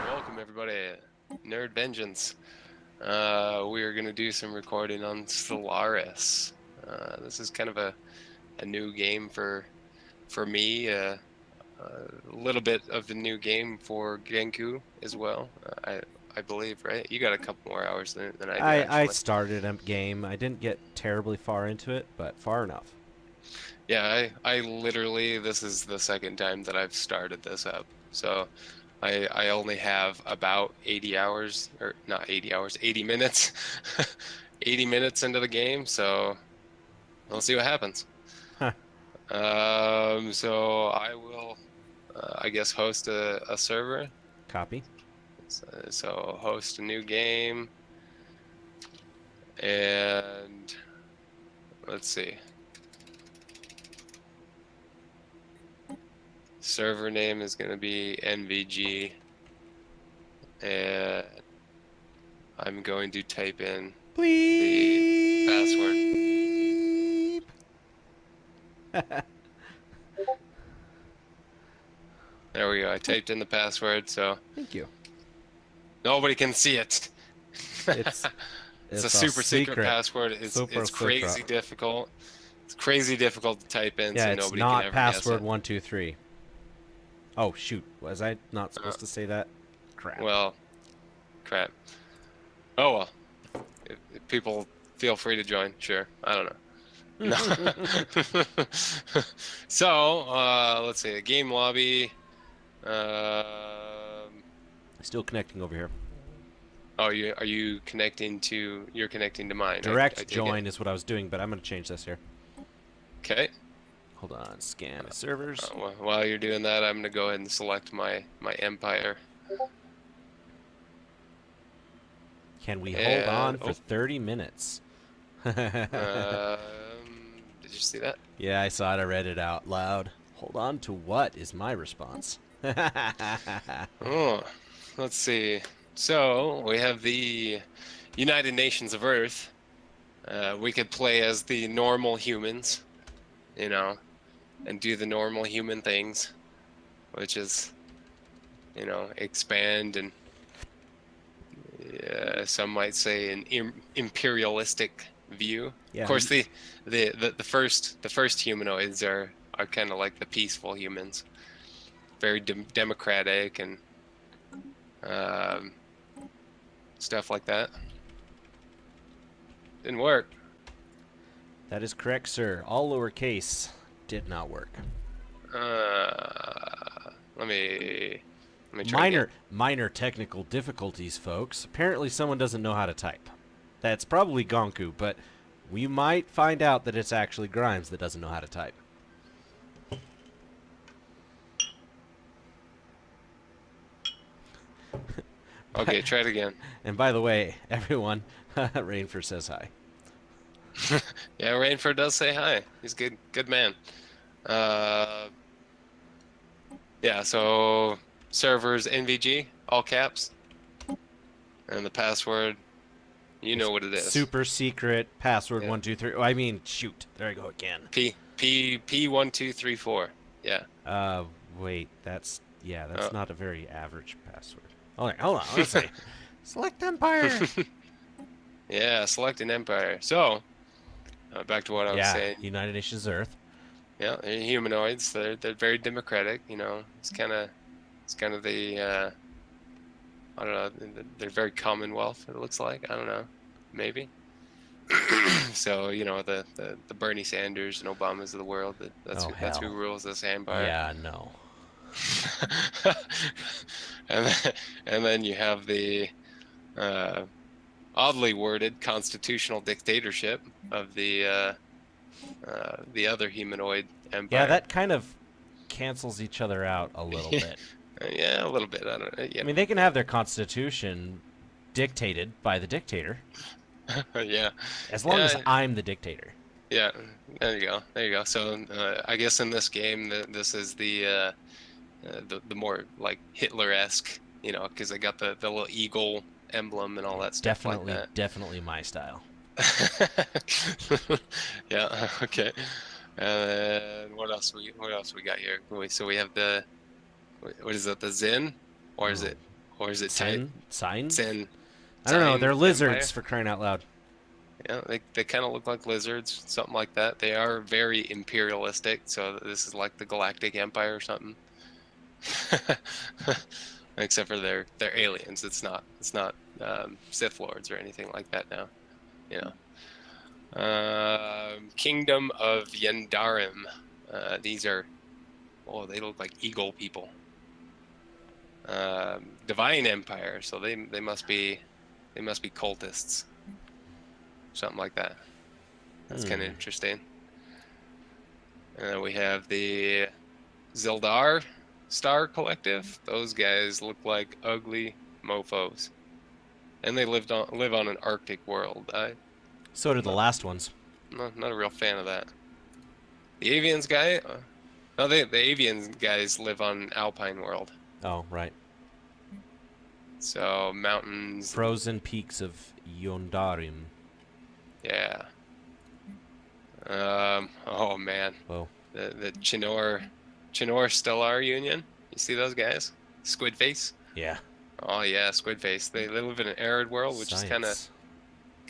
Welcome everybody, Nerd Vengeance. We are going to do some recording on Stellaris. This is kind of a new game for me. A little bit of the new game for Gankhuu as well. I believe, right? You got a couple more hours than I do. I started a game. I didn't get terribly far into it, but far enough. Yeah, I literally, this is the second time that I've started this up. So I only have about 80 hours, or not 80 hours, 80 minutes, 80 minutes into the game. So we'll see what happens. Huh. So I will, I guess, host a server. Copy. So host a new game, and let's see. Server name is going to be NVG, and I'm going to type in the password. There we go. I typed in the password, so Thank you. nobody can see it. It's a super secret password. It's crazy difficult. It's crazy difficult to type in, so nobody can ever guess it. It's not password 123. Oh shoot! Was I not supposed to say that? Crap. Well, crap. Oh well. If people feel free to join. Sure. I don't know. No. So let's see. Game lobby. Still connecting over here. Oh, are you connecting to? You're connecting to mine. Direct join is what I was doing, but I'm going to change this here. Okay. Hold on. Scan the servers. While you're doing that, I'm going to go ahead and select my empire. Can we hold on for 30 minutes? Did you see that? Yeah, I saw it. I read it out loud. Hold on to what is my response? Oh, let's see. So we have the United Nations of Earth. We could play as the normal humans, you know, and do the normal human things, which is, you know, expand and some might say an imperialistic view. Yeah. Of course, the first humanoids are kind of like the peaceful humans, very democratic and stuff like that. Didn't work. That is correct, sir. All lowercase did not work. Let me try Minor technical difficulties, folks. Apparently someone doesn't know how to type. That's probably Gankhuu, but we might find out that it's actually Grimmes that doesn't know how to type. Okay, try it again. And by the way, everyone, Rainford says hi. Yeah, Rainford does say hi. He's good man. Yeah, so servers NVG, all caps. And the password, you know what it is. Super secret password 123. Oh, I mean, shoot. There I go again. P1234. Yeah. Wait, that's not a very average password. Okay, hold on. Let's see. Select Empire. Yeah, select an empire. So, back to what I was saying. United Nations Earth. Yeah, they're humanoids. They're very democratic. You know, it's kind of the I don't know. They're very Commonwealth. It looks like. I don't know. Maybe. So you know the Bernie Sanders and Obamas of the world. That's who rules this empire. Yeah, no. and then you have the oddly worded constitutional dictatorship of the other humanoid empire. Yeah, that kind of cancels each other out a little bit. Yeah, a little bit. I don't know. Yeah. I mean, they can have their constitution dictated by the dictator. Yeah. As long as I'm the dictator. Yeah, there you go. There you go. So I guess in this game, this is the more like Hitler-esque, because they got the little eagle emblem and all that stuff like Definitely, that. definitely my style. Yeah. Okay. And what else we got here? So we have what is it? The Zen, or is Oh, it sign? Zen? I don't know. Sign They're Empire? lizards for crying out loud. Yeah, they kind of look like lizards, something like that. They are very imperialistic, so this is like the Galactic Empire or something. Except for they're aliens. It's not Sith Lords or anything like that now. You Kingdom of Yendarim. These are they look like eagle people. Divine Empire, so they must be cultists, something like that. That's kind of interesting. And then we have the Zildar Star Collective. Those guys look like ugly mofos, and they live on an Arctic world. So did the last ones. Not a real fan of that. The Avians guy. No, the Avian guys live on Alpine world. Oh, right. So mountains. Frozen peaks of Yondarim. Yeah. Oh man. Whoa. The Chinor Stellar Union. You see those guys? Squid face. Yeah. Oh yeah, squid face. They live in an arid world, which Science. is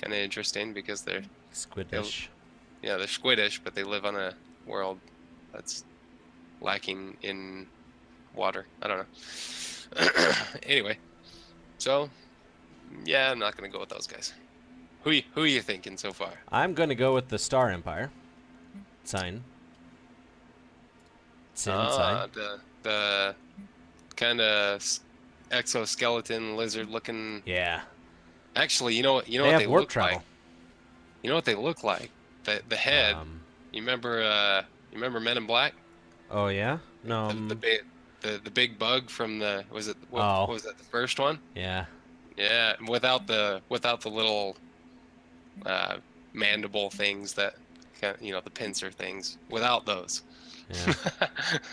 kind of interesting because they're Squidish. they're squidish, but they live on a world that's lacking in water. I don't know. Anyway, so yeah, I'm not gonna go with those guys. Who are you thinking so far? I'm going to go with the Star Empire. Sign. Sign. The kind of exoskeleton lizard-looking. Yeah. Actually, you know what They they have warp look travel. like. You know what they look like. The head. You remember Men in Black? Oh yeah. No. The big bug from what was it the first one? Yeah. Yeah, without the little mandible things that the pincer things. Without those. Yeah.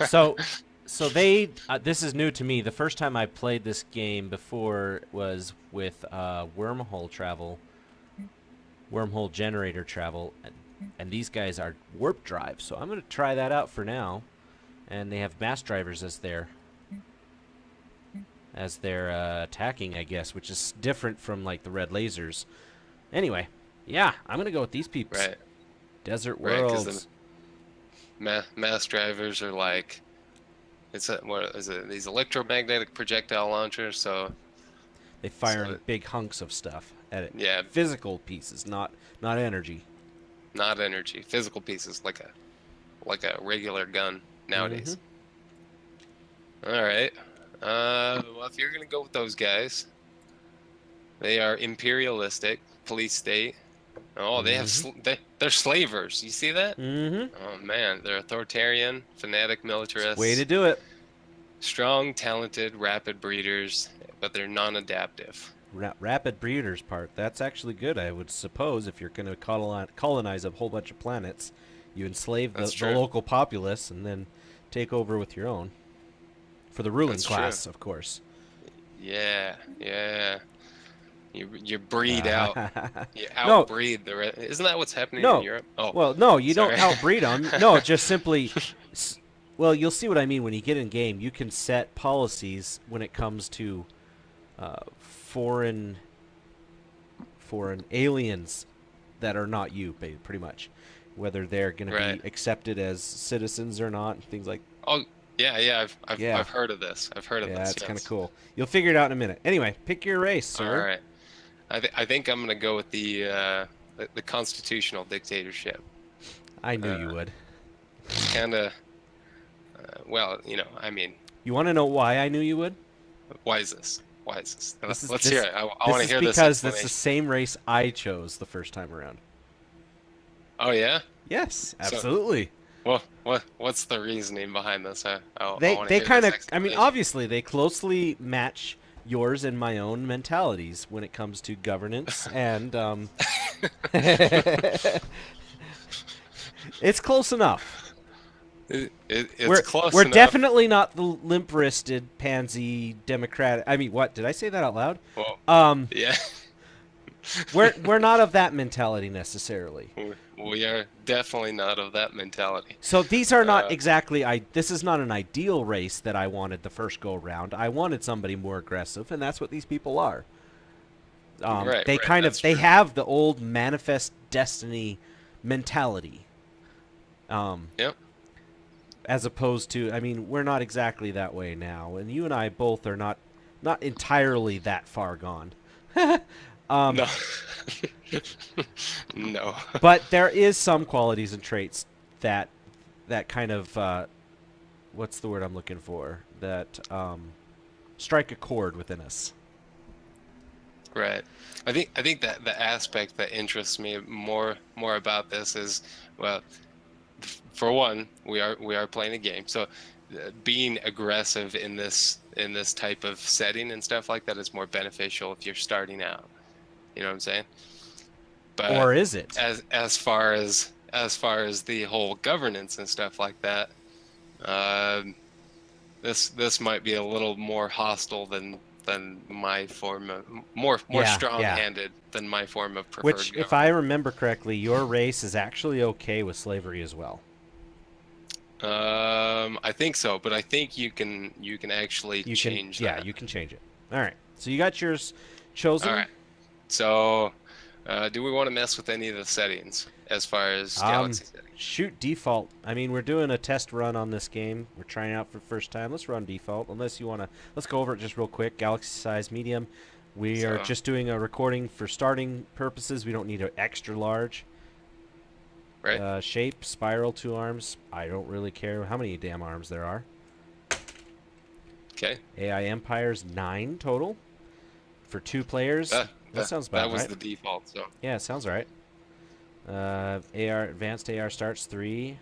So they this is new to me. The first time I played this game before was with wormhole generator travel, and these guys are warp drive. So I'm going to try that out for now. And they have mass drivers as their attacking, I guess, which is different from like the red lasers. Anyway, yeah, I'm going to go with these peeps. Right. Desert Right, 'cause worlds. mass drivers are like what is it? These electromagnetic projectile launchers. So They fire big hunks of stuff at it. yeah, Physical pieces, not energy. not energy, physical pieces like a regular gun nowadays. All right. Well, if you're gonna go with those guys, they are imperialistic, police state. Oh, they have they're slavers. You see that? Oh man, they're authoritarian, fanatic militarists. Way to do it. Strong, talented, rapid breeders, but they're non-adaptive. Rapid breeders part. That's actually good, I would suppose, if you're going to colonize a whole bunch of planets. You enslave the local populace and then take over with your own. For the ruling class, of course. Yeah, yeah. You breed out. You outbreed the rest. Isn't that what's happening in Europe? Oh, well, no, you don't outbreed them. No, just simply. Well, you'll see what I mean when you get in game. You can set policies when it comes to foreign aliens that are not you, pretty much, whether they're going to be accepted as citizens or not, things like. Oh. Yeah, I've heard of this. I've heard of this. Yeah, it's kind of cool. You'll figure it out in a minute. Anyway, pick your race, sir. All right. I think I'm gonna go with the constitutional dictatorship. I knew you would. It's kind of, well, I mean. You want to know why I knew you would? Why is this? Let's hear it. I want to hear this. Because that's the same race I chose the first time around. Oh yeah. Yes, absolutely. Well, what's the reasoning behind this? They kind of, I mean, obviously they closely match yours and my own mentalities when it comes to governance and It's close enough. It's close We're enough. definitely not the limp-wristed, pansy, democratic. I mean, what did I say that out loud? Well, yeah. we're not of that mentality necessarily. We are definitely not of that mentality. So these are not exactly. This is not an ideal race that I wanted the first go round. I wanted somebody more aggressive, and that's what these people are. They have the old manifest destiny mentality. Yep. As opposed to, I mean, we're not exactly that way now, and you and I both are not entirely that far gone. No. No. But there is some qualities and traits that kind of what's the word I'm looking for? That strike a chord within us. Right. I think that the aspect that interests me more about this is, well, for one, we are playing a game, so being aggressive in this type of setting and stuff like that is more beneficial if you're starting out. You know what I'm saying? But or is it? As far as the whole governance and stuff like that, this might be a little more hostile than my form of more strong-handed than my form of preferred Which, government. if I remember correctly, your race is actually okay with slavery as well. I think so, but I think you can actually change that. Yeah, you can change it. All right. So you got yours chosen. All right. So, do we want to mess with any of the settings as far as galaxy settings? Shoot default. I mean, we're doing a test run on this game. We're trying it out for the first time. Let's run default. Unless you want to, let's go over it just real quick. Galaxy size medium. We are just doing a recording for starting purposes. We don't need an extra large. Right. Shape, spiral, 2 arms. I don't really care how many damn arms there are. Okay. AI Empires 9 total for 2 players. That sounds about right. That was the default, so. Yeah, sounds right. Advanced AR starts 3,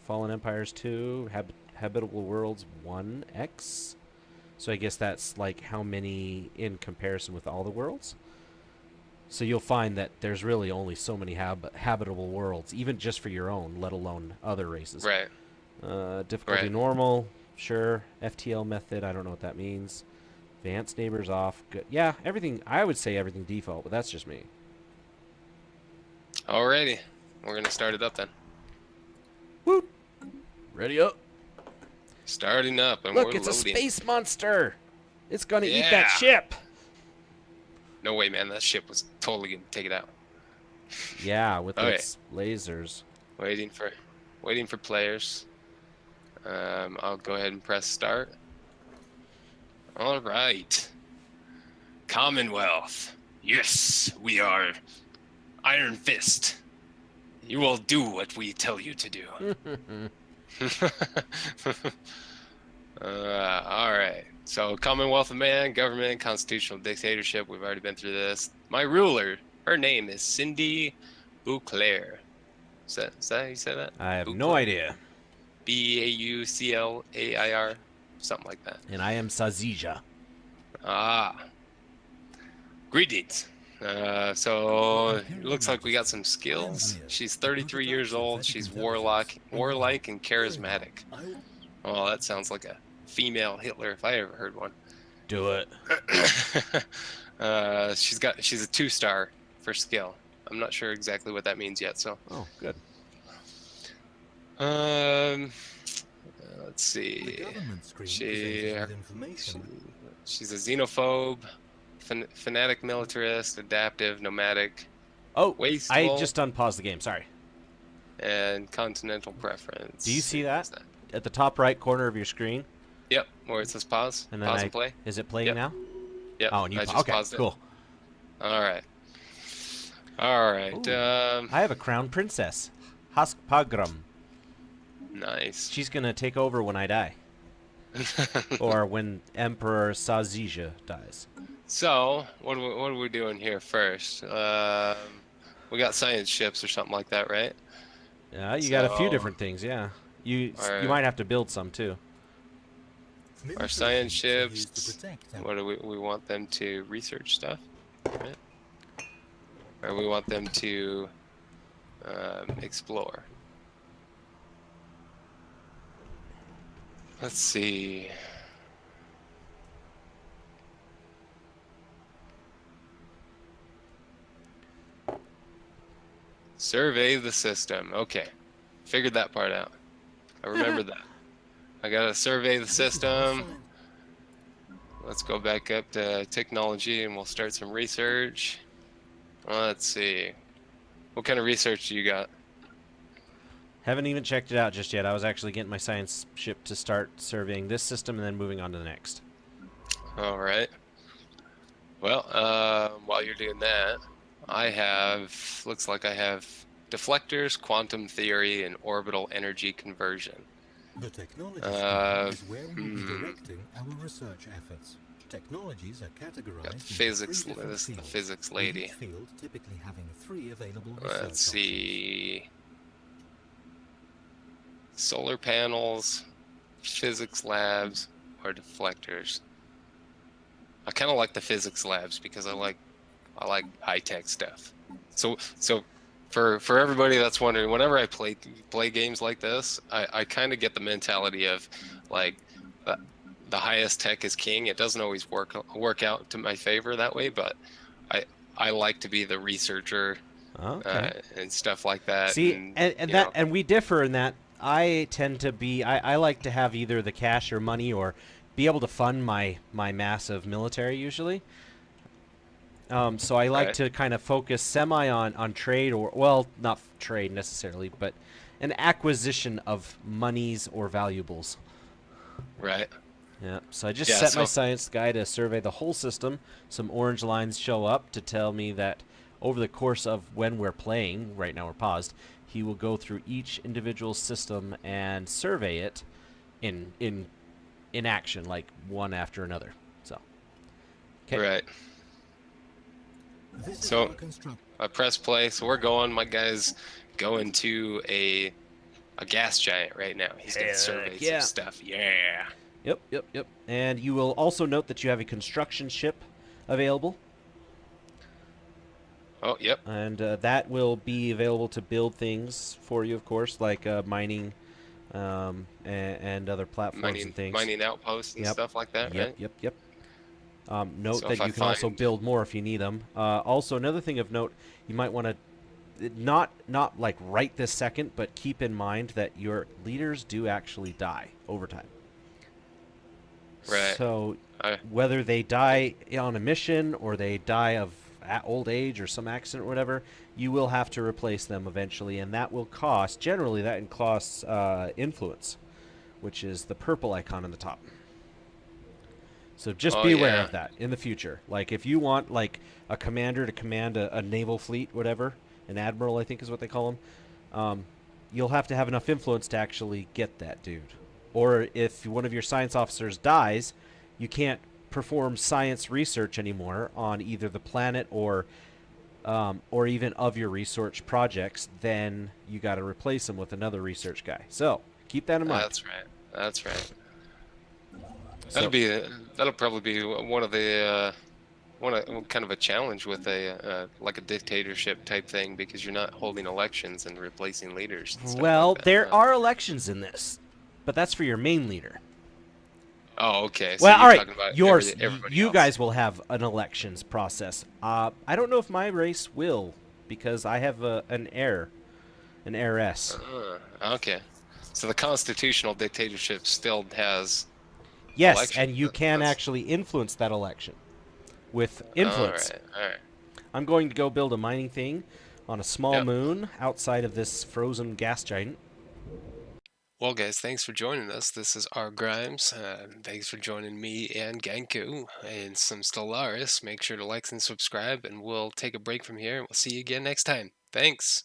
Fallen Empires 2, Habitable Worlds 1x. So I guess that's like how many in comparison with all the worlds. So you'll find that there's really only so many habitable worlds, even just for your own, let alone other races. Right. Difficulty normal, sure. FTL method, I don't know what that means. Advanced neighbors off. Good. Yeah, everything. I would say everything default, but that's just me. Alrighty, we're gonna start it up then. Woo! Ready up. Starting up, and look, we're it's loading. A space monster. It's gonna eat that ship. No way, man. That ship was totally gonna take it out. Yeah, with its lasers. Waiting for players. I'll go ahead and press start. All right. Commonwealth. Yes, we are Iron Fist. You will do what we tell you to do. All right. So, Commonwealth of Man, government, constitutional dictatorship. We've already been through this. My ruler, her name is Cindy Bouclair. Is that how you say that? I have no idea. Bauclair, something like that. And I am Sazija. Ah. Greetings. So it looks like we got some skills. She's 33 years old. She's warlike and charismatic. Oh, that sounds like a female Hitler if I ever heard one. Do it. She's a 2-star for skill. I'm not sure exactly what that means yet. So. Oh, good. Let's see. She's a xenophobe, fanatic militarist, adaptive, nomadic. Oh, wasteful, I just unpaused the game. Sorry. And continental preference. Do you see that at the top right corner of your screen? Yep, where it says pause. And pause and play. Is it playing now? Yep. Oh, and you just paused cool. All right. All right. I have a crown princess, Haskpagram. Nice. She's gonna take over when I die, or when Emperor Sazija dies. So, what are we doing here first? We got science ships or something like that, right? Yeah, you got a few different things. Yeah, you might have to build some too. Our science ships. What do we want them to research stuff, right? Or we want them to explore. Let's see. Survey the system. Okay. Figured that part out. I remember that. I gotta survey the system. Let's go back up to technology and we'll start some research. Let's see. What kind of research do you got? Haven't even checked it out just yet. I was actually getting my science ship to start surveying this system and then moving on to the next. All right. Well, while you're doing that, looks like I have deflectors, quantum theory, and orbital energy conversion. The technology screen is where we will be directing our research efforts. Technologies are categorized into physics. three different This is the fields, physics with lady. each field typically having 3 available research Let's see. options. Solar panels, physics labs, or deflectors. I kind of like the physics labs because I like high-tech stuff. So for everybody that's wondering, whenever I play games like this, I kind of get the mentality of like the highest tech is king. It doesn't always work out to my favor that way, but I like to be the researcher and stuff like that. See, and we differ in that. I tend to be I like to have either the cash or money or be able to fund my massive military usually. So I like to kind of focus semi on trade, or, well, not trade necessarily, but an acquisition of monies or valuables. Right. Yeah. So I just set my science guy to survey the whole system. Some orange lines show up to tell me that over the course of when we're playing, right now we're paused, he will go through each individual system and survey it in action, like one after another. So. Okay. Right. So I press play. So we're going. My guy's going to a gas giant right now. He's gonna survey some stuff. Yeah. Yep. And you will also note that you have a construction ship available. Oh, yep. And that will be available to build things for you, of course, like mining and other platforms and things. Mining outposts and stuff like that, right? Yep. Note that you can also build more if you need them. Also, another thing of note, you might want to not like right this second, but keep in mind that your leaders do actually die over time. Right. So whether they die on a mission or they die of old age or some accident or whatever, you will have to replace them eventually, and that will cost. Generally, that costs influence, which is the purple icon on the top. So just be aware of that in the future. Like if you want like a commander to command a naval fleet, whatever, an admiral I think is what they call them, you'll have to have enough influence to actually get that dude. Or if one of your science officers dies, you can't perform science research anymore on either the planet or even of your research projects. Then you got to replace him with another research guy. So keep that in mind. That's right. That'll probably be one of the kind of a challenge with like a dictatorship type thing, because you're not holding elections and replacing leaders. And stuff well, like that. There are elections in this, but that's for your main leader. Oh, okay. So well, all right. Everybody you else. Guys will have an elections process. I don't know if my race will, because I have an heiress. Okay. So the constitutional dictatorship still has. Yes, elections. And you can actually influence that election with influence. All right. I'm going to go build a mining thing on a small moon outside of this frozen gas giant. Well, guys, thanks for joining us. This is our Grimmes. Thanks for joining me and Gankhuu and some Stellaris. Make sure to like and subscribe, and we'll take a break from here, and we'll see you again next time. Thanks.